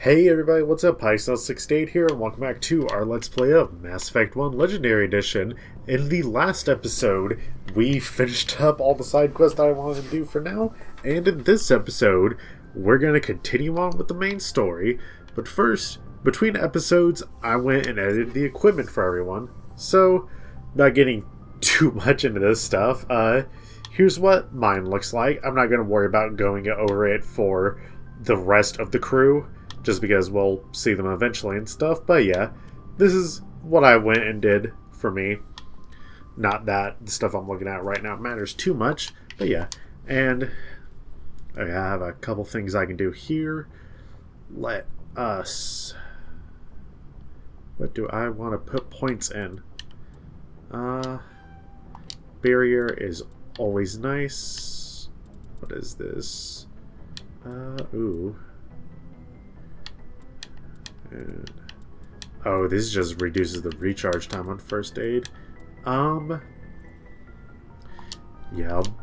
Hey everybody, what's up? Piscel68 here, and welcome back to our Let's Play of Mass Effect 1 Legendary Edition. In the last episode, we finished up all the side quests I wanted to do for now, and in this episode, we're going to continue on with the main story. But first, between episodes, I went and edited the equipment for everyone, so not getting too much into this stuff. Here's what mine looks like. I'm not going to worry about going over it for the rest of the crew, just because we'll see them eventually and stuff. But yeah, this is what I went and did for me. Not that the stuff I'm looking at right now matters too much, but yeah. And I have a couple things I can do here. Let us... What do I want to put points in? Barrier is always nice. What is this? Ooh. And, oh, this just reduces the recharge time on first aid. Yeah, I'll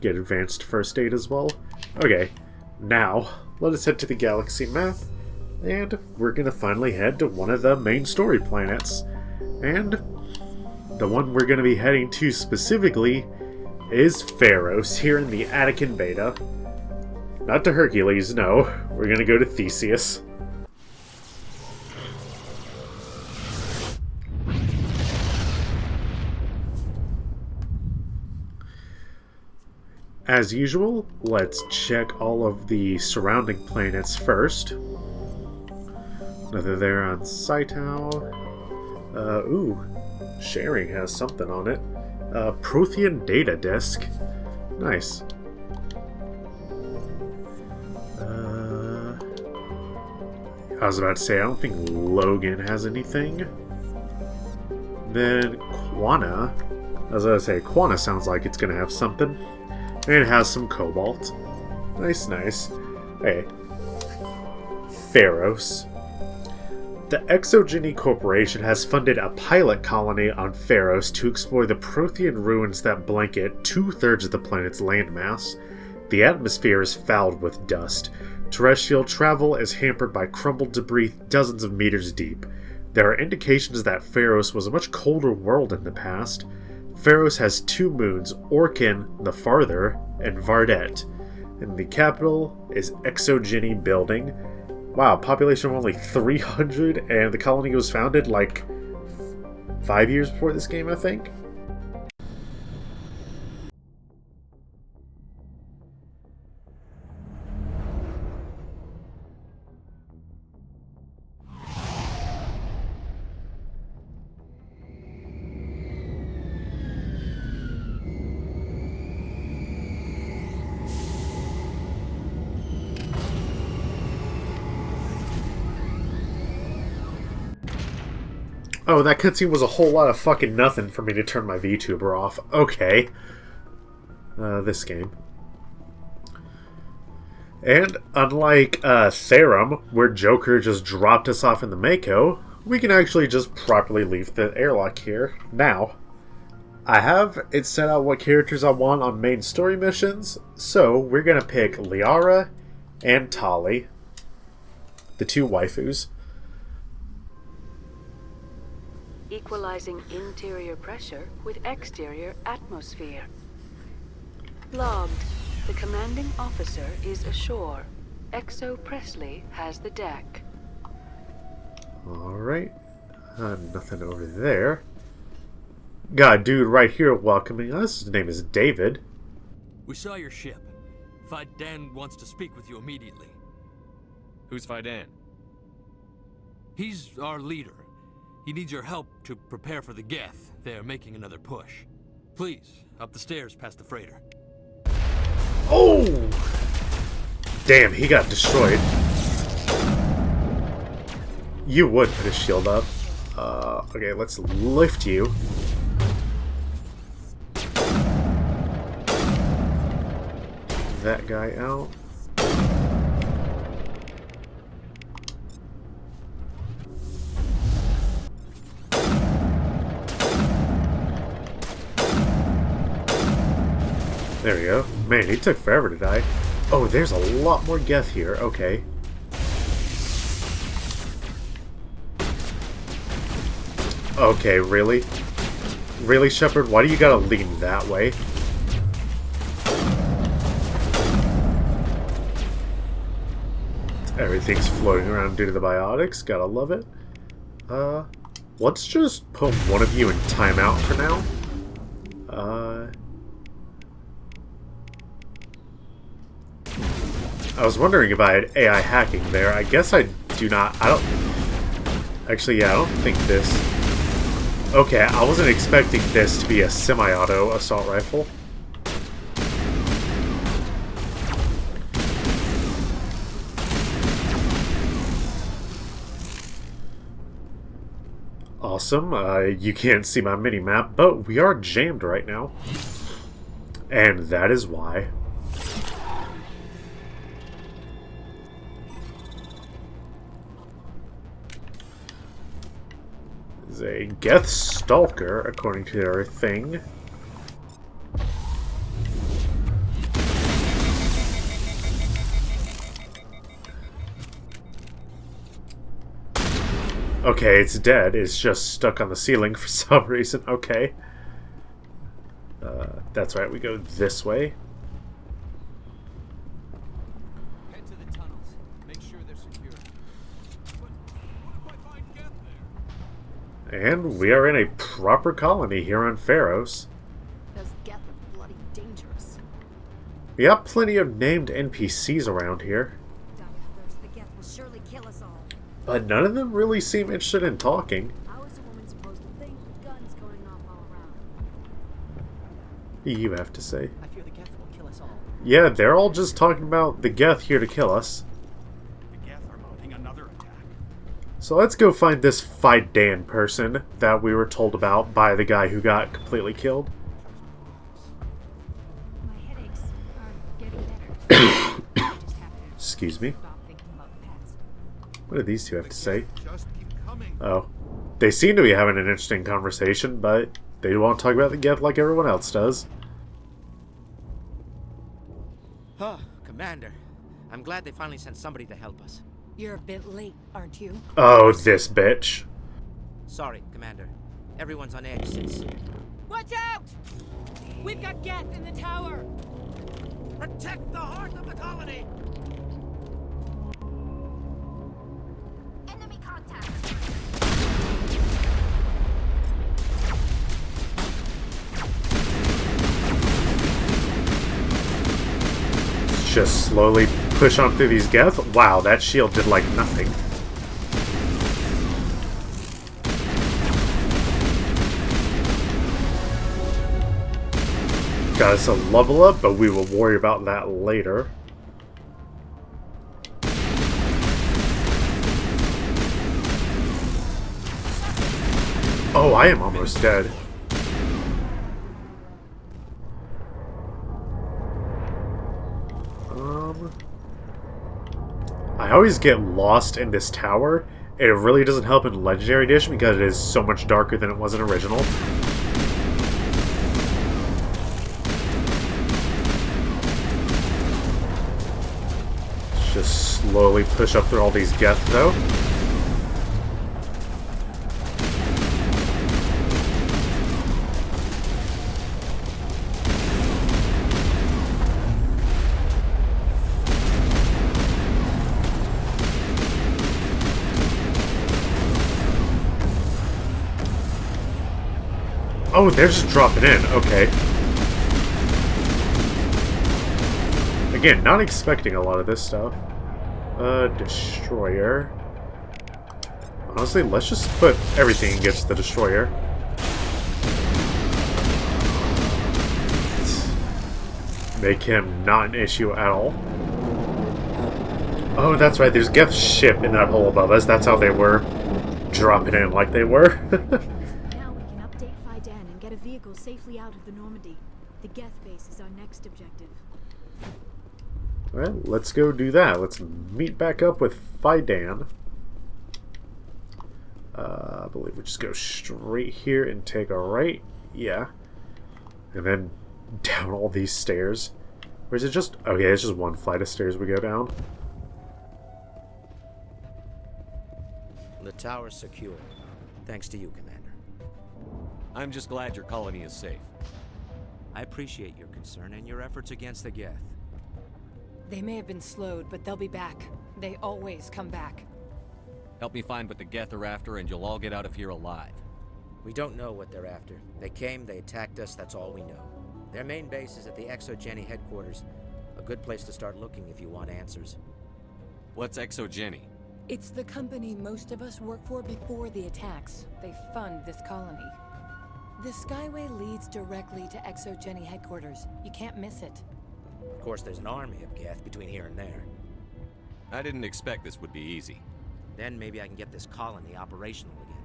get advanced first aid as well. Okay, now let us head to the galaxy map, and we're gonna finally head to one of the main story planets. And the one we're gonna be heading to specifically is Feros, here in the Attican Beta. Not to Hercules, no. We're gonna go to Theseus. As usual, let's check all of the surrounding planets first. Another there on Saitao. Ooh, sharing has something on it. Prothean data disk. Nice. I was about to say, I don't think Logan has anything. Then Quana. I was about to say, Quana sounds like it's going to have something. And it has some cobalt. Nice, nice. Hey. Feros. The Exogeny Corporation has funded a pilot colony on Feros to explore the Prothean ruins that blanket 2/3 of the planet's landmass. The atmosphere is fouled with dust. Terrestrial travel is hampered by crumbled debris dozens of meters deep. There are indications that Feros was a much colder world in the past. Feros has two moons, Orkin, the farther, and Vardet. And the capital is Exogeny Building. Wow, population of only 300, and the colony was founded like 5 years before this game, I think? Oh, that cutscene was a whole lot of fucking nothing for me to turn my VTuber off. Okay. This game. And unlike Therum, where Joker just dropped us off in the Mako, we can actually just properly leave the airlock here. Now, I have it set out what characters I want on main story missions, so we're gonna pick Liara and Tali, the two waifus. Equalizing interior pressure with exterior atmosphere. Logged. The commanding officer is ashore. Exo Presley has the deck. Alright. Nothing over there. Got a dude right here welcoming us. His name is David. We saw your ship. Fidan wants to speak with you immediately. Who's Fidan? He's our leader. He needs your help to prepare for the Geth. They're making another push. Please, up the stairs past the freighter. Oh! Damn, he got destroyed. You would put his shield up. Okay, let's lift you. That guy out. There we go. Man, he took forever to die. Oh, there's a lot more Geth here. Okay. Okay, really? Really, Shepard? Why do you gotta lean that way? Everything's floating around due to the biotics. Gotta love it. Let's just put one of you in timeout for now. I was wondering if I had AI hacking there. I guess I do not. I don't... Actually, yeah, I don't think this... Okay, I wasn't expecting this to be a semi-auto assault rifle. Awesome. You can't see my mini-map, but we are jammed right now. And that is why. Is a Geth Stalker, according to their thing. Okay, it's dead. It's just stuck on the ceiling for some reason. Okay. That's right, we go this way. Head to the tunnels. Make sure they're secure. What if I find Geth there? And we are in a proper colony here on Feros. Those Geth are bloody dangerous. We have plenty of named NPCs around here, Die of thirst, the Geth will surely kill us all. but none of them really seem interested in talking. How is a woman supposed to think with guns going off all around? You have to say. I fear the Geth will kill us all. Yeah, they're all just talking about the Geth here to kill us. The Geth are mounting another attack. So let's go find this Fidan person that we were told about by the guy who got completely killed. My headaches are getting better. I just have to Excuse me. stop thinking about the past. What do these two have to say? Just keep coming. Oh. They seem to be having an interesting conversation, but they want to talk about the Geth like everyone else does. Huh, Commander. I'm glad they finally sent somebody to help us. You're a bit late, aren't you? Oh, this bitch. Sorry, Commander. Everyone's on edge since... Watch out! We've got Geth in the tower! Protect the heart of the colony! Enemy contact! Just slowly push on through these Geth. Wow, that shield did like nothing. Got us a level up, but we will worry about that later. Oh, I am almost dead. I always get lost in this tower. It really doesn't help in Legendary Edition because it is so much darker than it was in Original. Let's just slowly push up through all these Geth, though. Oh, they're just dropping in. Okay. Again, not expecting a lot of this stuff. Destroyer. Honestly, let's just put everything against the Destroyer. Make him not an issue at all. Oh, that's right. There's Geth's ship in that hole above us. That's how they were dropping in like they were. Now we can update Fidan and get a vehicle safely out of the Normandy. The Geth base is our next objective. Well, let's go do that. Let's meet back up with Fidan. I believe we just go straight here and take a right. Yeah. And then down all these stairs. Or is it just... Okay, it's just one flight of stairs we go down. The tower's secure. Thanks to you, Commander. I'm just glad your colony is safe. I appreciate your concern and your efforts against the Geth. They may have been slowed, but they'll be back. They always come back. Help me find what the Geth are after, and you'll all get out of here alive. We don't know what they're after. They came, they attacked us, that's all we know. Their main base is at the Exogeny headquarters. A good place to start looking if you want answers. What's Exogeny? It's the company most of us work for before the attacks. They fund this colony. The Skyway leads directly to Exogeny headquarters. You can't miss it. Of course, there's an army of Geth between here and there. I didn't expect this would be easy. Then maybe I can get this colony operational again.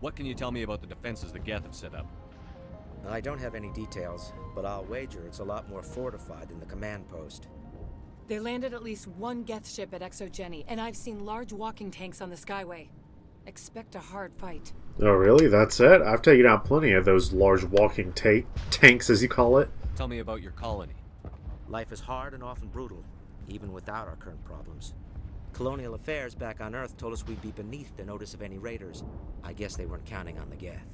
What can you tell me about the defenses the Geth have set up? I don't have any details, but I'll wager it's a lot more fortified than the command post. They landed at least one Geth ship at Exogeny, and I've seen large walking tanks on the Skyway. Expect a hard fight. Oh, really? That's it? I've taken out plenty of those large walking tanks, as you call it. Tell me about your colony. Life is hard and often brutal, even without our current problems. Colonial affairs back on Earth told us we'd be beneath the notice of any raiders. I guess they weren't counting on the Geth.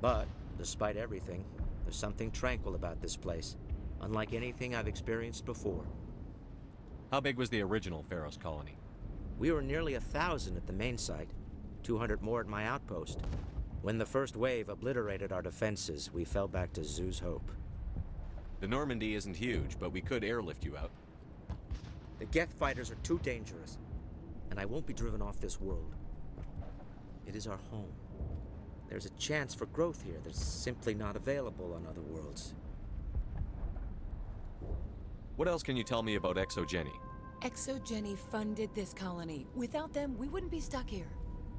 But, despite everything, there's something tranquil about this place, unlike anything I've experienced before. How big was the original Feros colony? We were nearly 1,000 at the main site, 200 more at my outpost. When the first wave obliterated our defenses, we fell back to Zoo's Hope. The Normandy isn't huge, but we could airlift you out. The Geth fighters are too dangerous, and I won't be driven off this world. It is our home. There's a chance for growth here that's simply not available on other worlds. What else can you tell me about Exogeny? Exogeny funded this colony. Without them, we wouldn't be stuck here.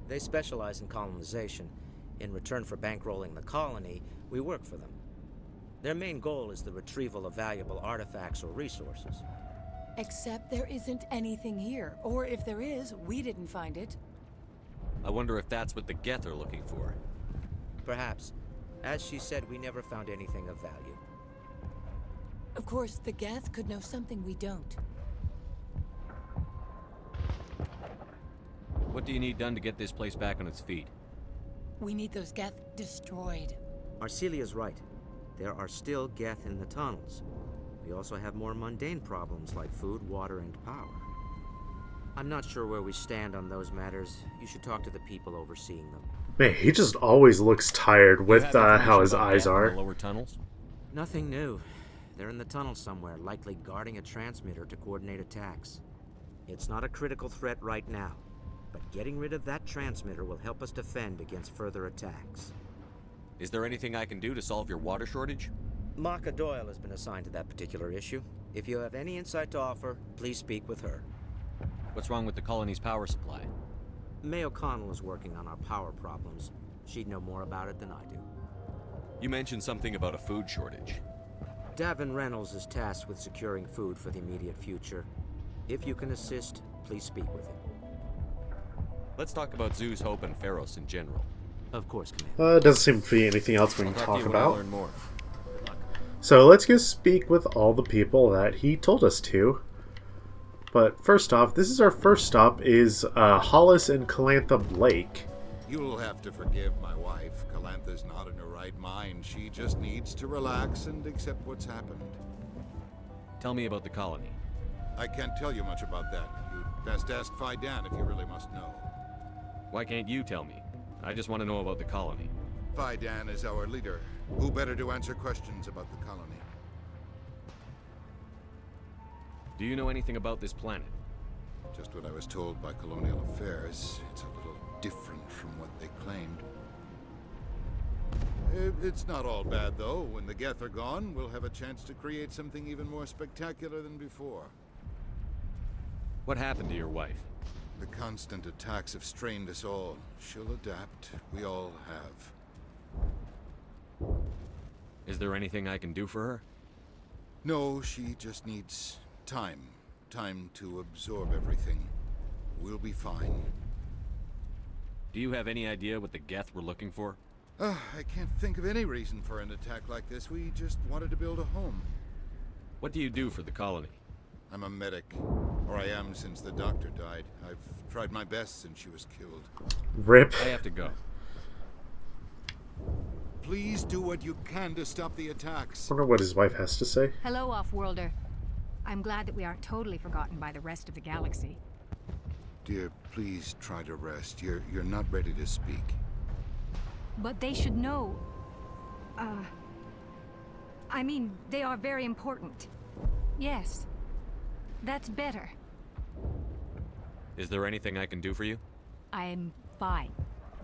They specialize in colonization. In return for bankrolling the colony, we work for them. Their main goal is the retrieval of valuable artifacts or resources. Except there isn't anything here. Or if there is, we didn't find it. I wonder if that's what the Geth are looking for. Perhaps. As she said, we never found anything of value. Of course, the Geth could know something we don't. What do you need done to get this place back on its feet? We need those Geth destroyed. Arcelia's right. There are still Geth in the tunnels. We also have more mundane problems like food, water, and power. I'm not sure where we stand on those matters. You should talk to the people overseeing them. Man, he just always looks tired with how his eyes are. The lower tunnels? Nothing new. They're in the tunnel somewhere, likely guarding a transmitter to coordinate attacks. It's not a critical threat right now, but getting rid of that transmitter will help us defend against further attacks. Is there anything I can do to solve your water shortage? Maka Doyle has been assigned to that particular issue. If you have any insight to offer, please speak with her. What's wrong with the colony's power supply? May O'Connell is working on our power problems. She'd know more about it than I do. You mentioned something about a food shortage. Davin Reynolds is tasked with securing food for the immediate future. If you can assist, please speak with him. Let's talk about Zoo's Hope and Feros in general. Of course, Commander. Doesn't seem to be anything else we can I'll talk to you when I about. learn more. So let's go speak with all the people that he told us to. But first off, this is our first stop, is Hollis and Calantha Blake. You'll have to forgive my wife. Calantha's not in her right mind. She just needs to relax and accept what's happened. Tell me about the colony. I can't tell you much about that. You'd best ask Fidan if you really must know. Why can't you tell me? I just want to know about the colony. Fidan is our leader. Who better to answer questions about the colony? Do you know anything about this planet? Just what I was told by Colonial Affairs. It's a little different from what they claimed. It's not all bad, though. When the Geth are gone, we'll have a chance to create something even more spectacular than before. What happened to your wife? The constant attacks have strained us all. She'll adapt. We all have. Is there anything I can do for her? No, she just needs time. Time to absorb everything. We'll be fine. Do you have any idea what the Geth were looking for? I can't think of any reason for an attack like this. We just wanted to build a home. What do you do for the colony? I'm a medic. Or I am since the doctor died. I've tried my best since she was killed. Rip. I have to go. please do what you can to stop the attacks. I wonder what his wife has to say. Hello, Off-Worlder. I'm glad that we aren't totally forgotten by the rest of the galaxy. Dear, please try to rest. You're not ready to speak. But they should know. I mean, they are very important. Yes. That's better. Is there anything I can do for you? I'm fine.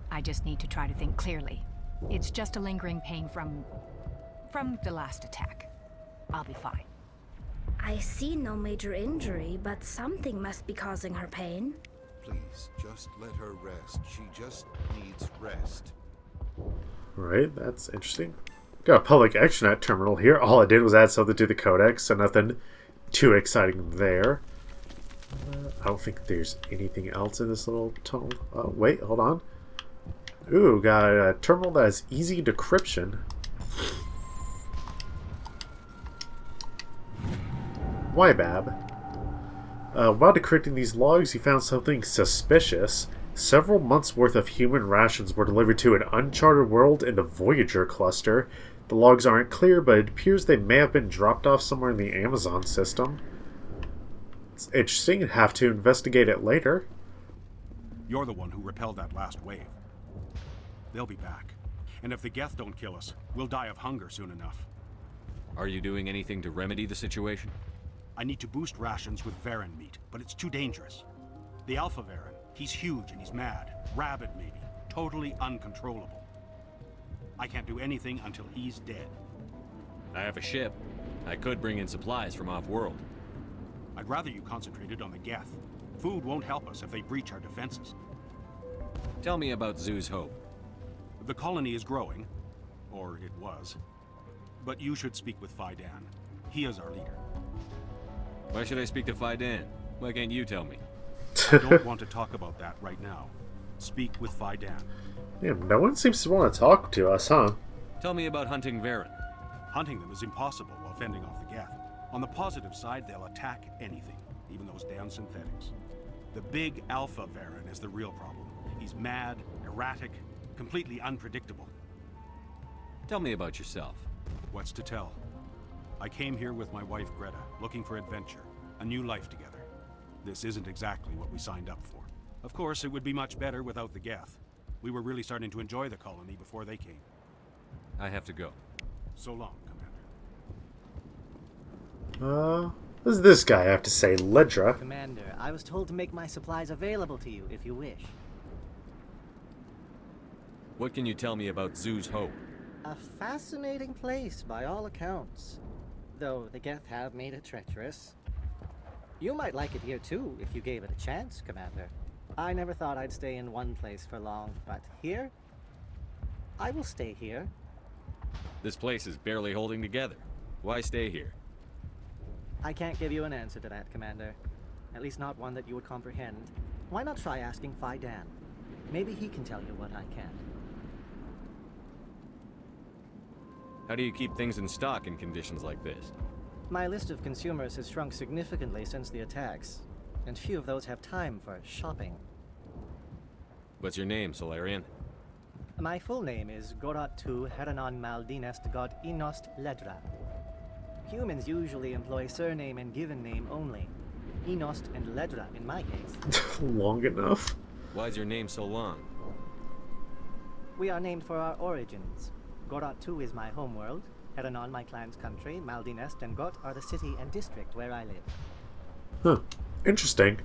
I just need to try to think clearly. It's just a lingering pain from the last attack. I'll be fine. I see no major injury, but something must be causing her pain. Please, just let her rest. She just needs rest. Alright, that's interesting. Got a public extranet terminal here. All I did was add something to the codex, so nothing too exciting there. I don't think there's anything else in this little tunnel. Oh, wait, hold on. Ooh, got a terminal that has easy decryption. Why, Bab? While decrypting these logs, he found something suspicious. Several months' worth of human rations were delivered to an uncharted world in the Voyager cluster. The logs aren't clear, but it appears they may have been dropped off somewhere in the Amazon system. It's interesting. Have to investigate it later. You're the one who repelled that last wave. They'll be back. And if the Geth don't kill us, we'll die of hunger soon enough. Are you doing anything to remedy the situation? I need to boost rations with Varen meat, but it's too dangerous. The Alpha Varen, he's huge and he's mad. Rabid, maybe. Totally uncontrollable. I can't do anything until he's dead. I have a ship. I could bring in supplies from off-world. I'd rather you concentrated on the Geth. Food won't help us if they breach our defenses. Tell me about Zoo's Hope. The colony is growing. Or it was. But you should speak with Faidan. He is our leader. Why should I speak to Faidan? Why can't you tell me? I don't want to talk about that right now. Speak with Faidan. Damn, no one seems to want to talk to us, huh? Tell me about hunting Varen. Hunting them is impossible while fending off the Geth. On the positive side, they'll attack anything, even those damn synthetics. The big Alpha Varen is the real problem. He's mad, erratic, completely unpredictable. Tell me about yourself. What's to tell? I came here with my wife Greta, looking for adventure, a new life together. This isn't exactly what we signed up for. Of course, it would be much better without the Geth. We were really starting to enjoy the colony before they came. I have to go. So long, Commander. What does this guy have to say? Ledra? Commander, I was told to make my supplies available to you if you wish. What can you tell me about Zoo's Hope? A fascinating place by all accounts. Though the Geth have made it treacherous. You might like it here too, if you gave it a chance, Commander. I never thought I'd stay in one place for long, but here? I will stay here. This place is barely holding together. Why stay here? I can't give you an answer to that, Commander. At least not one that you would comprehend. Why not try asking Faidan? Maybe he can tell you what I can't. How do you keep things in stock in conditions like this? My list of consumers has shrunk significantly since the attacks, and few of those have time for shopping. What's your name, Solarian? My full name is Gorat Tu Heranon Maldinest God Inost Ledra. Humans usually employ surname and given name only. Inost and Ledra in my case. Long enough. Why is your name so long? We are named for our origins. Gorat Tu is my homeworld, Heranon my clan's country, Maldinest and Got are the city and district where I live. Huh. Interesting.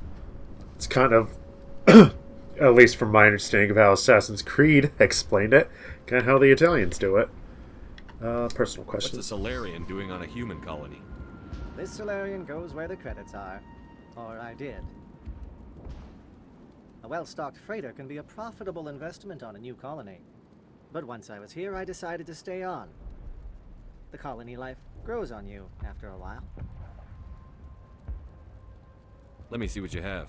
It's kind of, at least from my understanding of how Assassin's Creed explained it, kind of how the Italians do it. Personal question. What's a Solarian doing on a human colony? This Solarian goes where the credits are. Or I did. A well-stocked freighter can be a profitable investment on a new colony. But once I was here, I decided to stay on. The colony life grows on you after a while. Let me see what you have.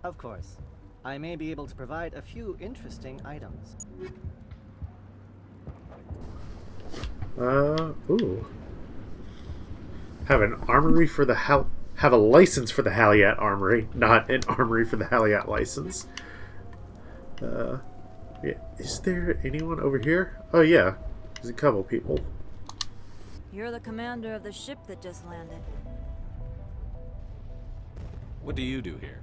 Of course. I may be able to provide a few interesting items. Ooh. Have an armory for the have a license for the Haliat Armory, not an armory for the Haliat license. Yeah. Is there anyone over here? Oh yeah. There's a couple people. You're the commander of the ship that just landed. What do you do here?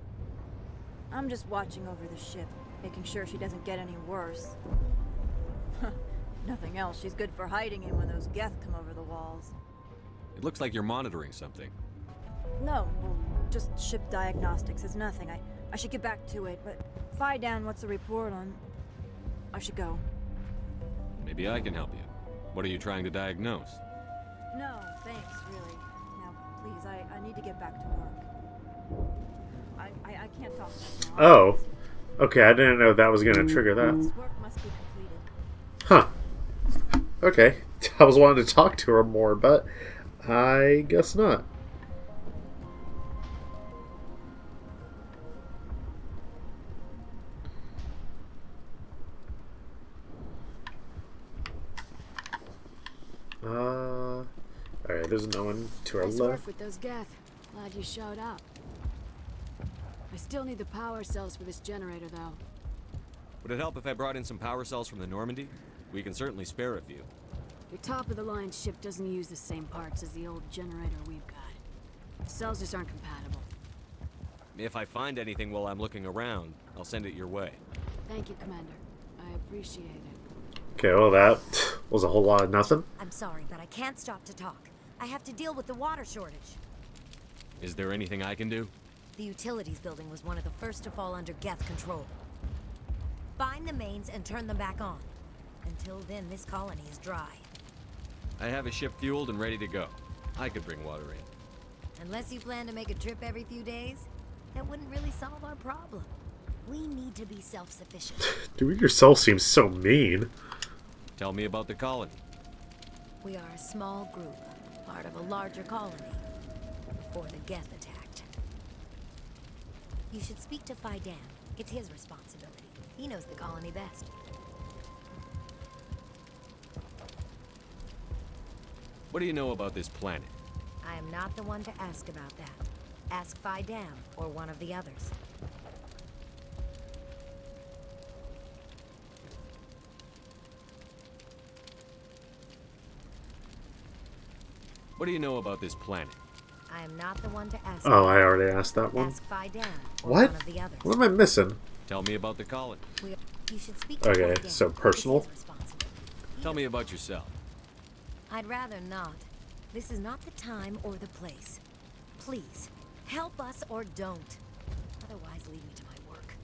I'm just watching over the ship, making sure she doesn't get any worse. If nothing else, she's good for hiding in when those geth come over the walls. It looks like you're monitoring something. No, well, just ship diagnostics. It's nothing. I should get back to it, but Fidan, what's the report on? I should go. Maybe I can help you. What are you trying to diagnose? No, thanks, really. Now, please, I need to get back to work. I can't talk right now. Oh. Okay, I didn't know that was going to trigger that. This work must be completed. Huh. Okay. I was wanting to talk to her more, but I guess not. Alright, there's no one to our Nice left. work with those geth. Glad you showed up. I still need the power cells for this generator, though. Would it help if I brought in some power cells from the Normandy? We can certainly spare a few. Your top-of-the-line ship doesn't use the same parts as the old generator we've got. The cells just aren't compatible. If I find anything while I'm looking around, I'll send it your way. Thank you, Commander. I appreciate it. Okay, well that was a whole lot of nothing. I'm sorry, but I can't stop to talk. I have to deal with the water shortage. Is there anything I can do? The utilities building was one of the first to fall under geth control. Find the mains and turn them back on. Until then, this colony is dry. I have a ship fueled and ready to go. I could bring water in. Unless you plan to make a trip every few days, that wouldn't really solve our problem. We need to be self-sufficient. Dude, yourself seems so mean. Tell me about the colony. We are a small group, part of a larger colony, before the geth attacked. You should speak to Fidan. It's his responsibility. He knows the colony best. What do you know about this planet? I am not the one to ask about that. Ask Fidan or one of the others. What do you know about this planet? I am not the one to ask. Oh, I already asked that one. Ask Fidan or What? one of the others. What am I missing? Tell me about the colony. You should speak to Okay, Fidan. so personal. Tell me about yourself. I'd rather not. This is not the time or the place. Please, help us or don't. Otherwise, leave me to my work.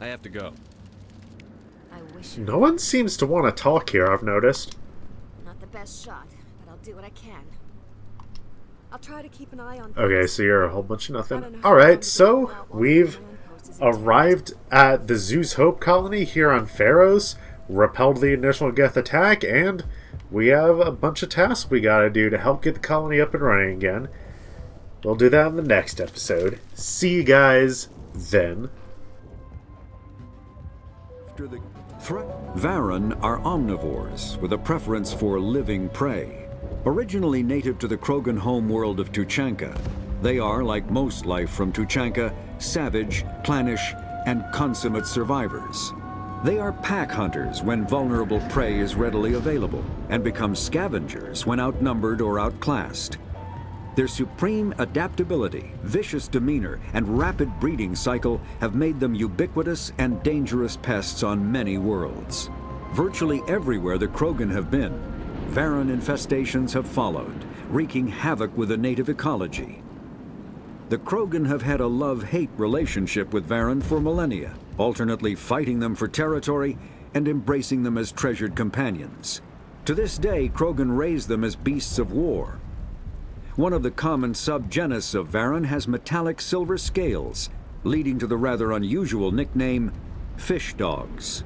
I have to go. I wish. No one seems to want to talk here, I've noticed. Not the best shot, but I'll do what I can. I'll try to keep an eye on. Okay, so you're a whole bunch of nothing. Alright, so we've arrived at the Zeus Hope colony here on Feros, repelled the initial Geth attack, and we have a bunch of tasks we gotta do to help get the colony up and running again. We'll do that in the next episode. See you guys then. After the Varan are omnivores with a preference for living prey. Originally native to the Krogan homeworld of Tuchanka, they are, like most life from Tuchanka, savage, clannish, and consummate survivors. They are pack hunters when vulnerable prey is readily available, and become scavengers when outnumbered or outclassed. Their supreme adaptability, vicious demeanor, and rapid breeding cycle have made them ubiquitous and dangerous pests on many worlds. Virtually everywhere the Krogan have been, Varan infestations have followed, wreaking havoc with the native ecology. The Krogan have had a love-hate relationship with Varan for millennia, alternately fighting them for territory and embracing them as treasured companions. To this day, Krogan raise them as beasts of war. One of the common subgenus of Varan has metallic silver scales, leading to the rather unusual nickname, fish dogs.